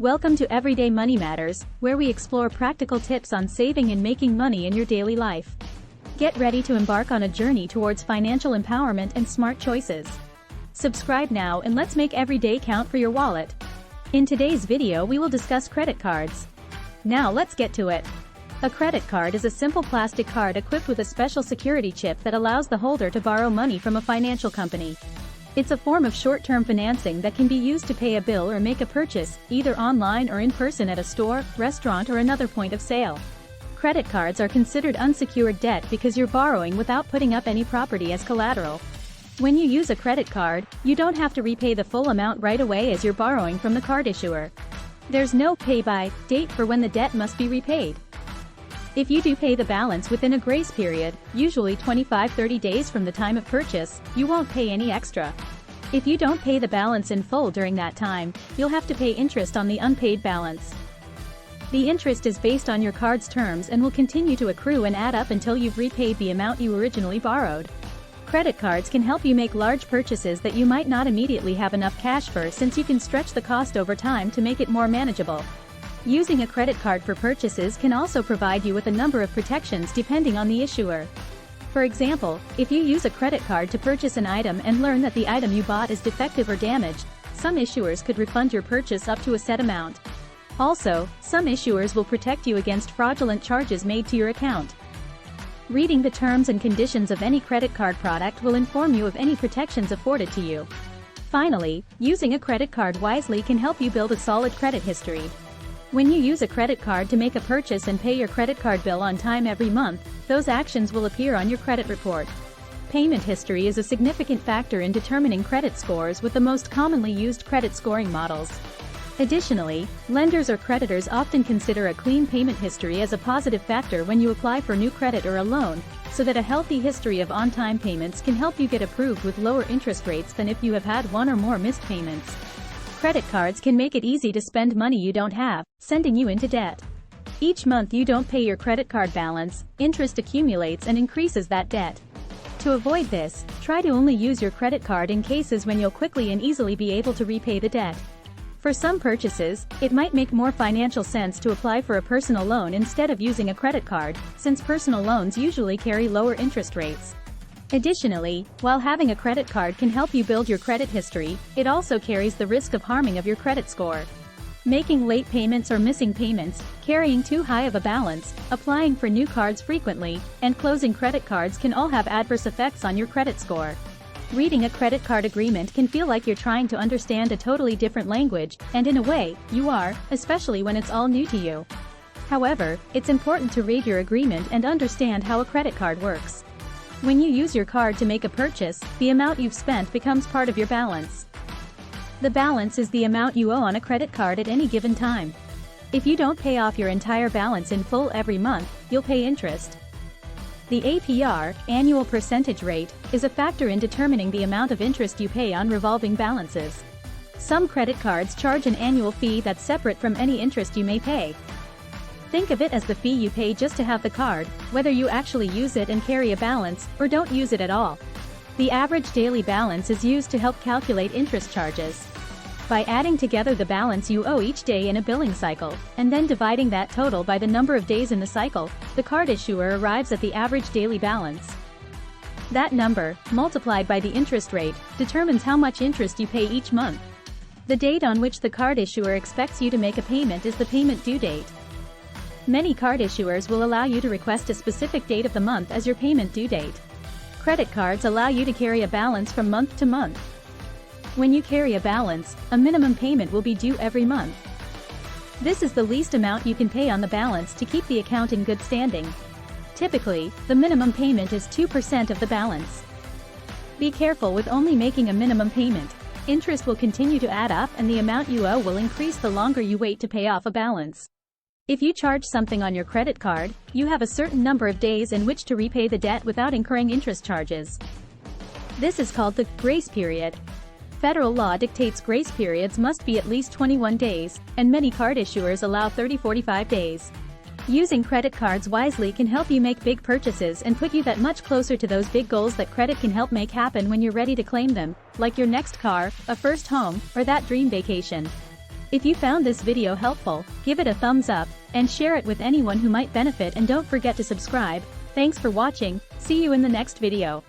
Welcome to Everyday Money Matters, where we explore practical tips on saving and making money in your daily life. Get ready to embark on a journey towards financial empowerment and smart choices. Subscribe now and let's make every day count for your wallet. In today's video, we will discuss credit cards. Now let's get to it. A credit card is a simple plastic card equipped with a special security chip that allows the holder to borrow money from a financial company. It's a form of short-term financing that can be used to pay a bill or make a purchase, either online or in person at a store, restaurant, or another point of sale. Credit cards are considered unsecured debt because you're borrowing without putting up any property as collateral. When you use a credit card, you don't have to repay the full amount right away as you're borrowing from the card issuer. There's no pay-by date for when the debt must be repaid. If you do pay the balance within a grace period, usually 25-30 days from the time of purchase, you won't pay any extra. If you don't pay the balance in full during that time, you'll have to pay interest on the unpaid balance. The interest is based on your card's terms and will continue to accrue and add up until you've repaid the amount you originally borrowed. Credit cards can help you make large purchases that you might not immediately have enough cash for, since you can stretch the cost over time to make it more manageable. Using a credit card for purchases can also provide you with a number of protections depending on the issuer. For example, if you use a credit card to purchase an item and learn that the item you bought is defective or damaged, some issuers could refund your purchase up to a set amount. Also, some issuers will protect you against fraudulent charges made to your account. Reading the terms and conditions of any credit card product will inform you of any protections afforded to you. Finally, using a credit card wisely can help you build a solid credit history. When you use a credit card to make a purchase and pay your credit card bill on time every month, those actions will appear on your credit report. Payment history is a significant factor in determining credit scores with the most commonly used credit scoring models. Additionally, lenders or creditors often consider a clean payment history as a positive factor when you apply for new credit or a loan, so that a healthy history of on-time payments can help you get approved with lower interest rates than if you have had one or more missed payments. Credit cards can make it easy to spend money you don't have, sending you into debt. Each month you don't pay your credit card balance, interest accumulates and increases that debt. To avoid this, try to only use your credit card in cases when you'll quickly and easily be able to repay the debt. For some purchases, it might make more financial sense to apply for a personal loan instead of using a credit card, since personal loans usually carry lower interest rates. Additionally, while having a credit card can help you build your credit history, it also carries the risk of harming of your credit score. Making late payments or missing payments, carrying too high of a balance, applying for new cards frequently, and closing credit cards can all have adverse effects on your credit score. Reading a credit card agreement can feel like you're trying to understand a totally different language, and in a way, you are, especially when it's all new to you. However, it's important to read your agreement and understand how a credit card works. When you use your card to make a purchase, the amount you've spent becomes part of your balance. The balance is the amount you owe on a credit card at any given time. If you don't pay off your entire balance in full every month, you'll pay interest. The APR, annual percentage rate, is a factor in determining the amount of interest you pay on revolving balances. Some credit cards charge an annual fee that's separate from any interest you may pay. Think of it as the fee you pay just to have the card, whether you actually use it and carry a balance, or don't use it at all. The average daily balance is used to help calculate interest charges. By adding together the balance you owe each day in a billing cycle, and then dividing that total by the number of days in the cycle, the card issuer arrives at the average daily balance. That number, multiplied by the interest rate, determines how much interest you pay each month. The date on which the card issuer expects you to make a payment is the payment due date. Many card issuers will allow you to request a specific date of the month as your payment due date. Credit cards allow you to carry a balance from month to month. When you carry a balance, a minimum payment will be due every month. This is the least amount you can pay on the balance to keep the account in good standing. Typically, the minimum payment is 2% of the balance. Be careful with only making a minimum payment. Interest will continue to add up and the amount you owe will increase the longer you wait to pay off a balance. If you charge something on your credit card, you have a certain number of days in which to repay the debt without incurring interest charges. This is called the grace period. Federal law dictates grace periods must be at least 21 days, and many card issuers allow 30-45 days. Using credit cards wisely can help you make big purchases and put you that much closer to those big goals that credit can help make happen when you're ready to claim them, like your next car, a first home, or that dream vacation. If you found this video helpful, give it a thumbs up, and share it with anyone who might benefit, and don't forget to subscribe. Thanks for watching, see you in the next video.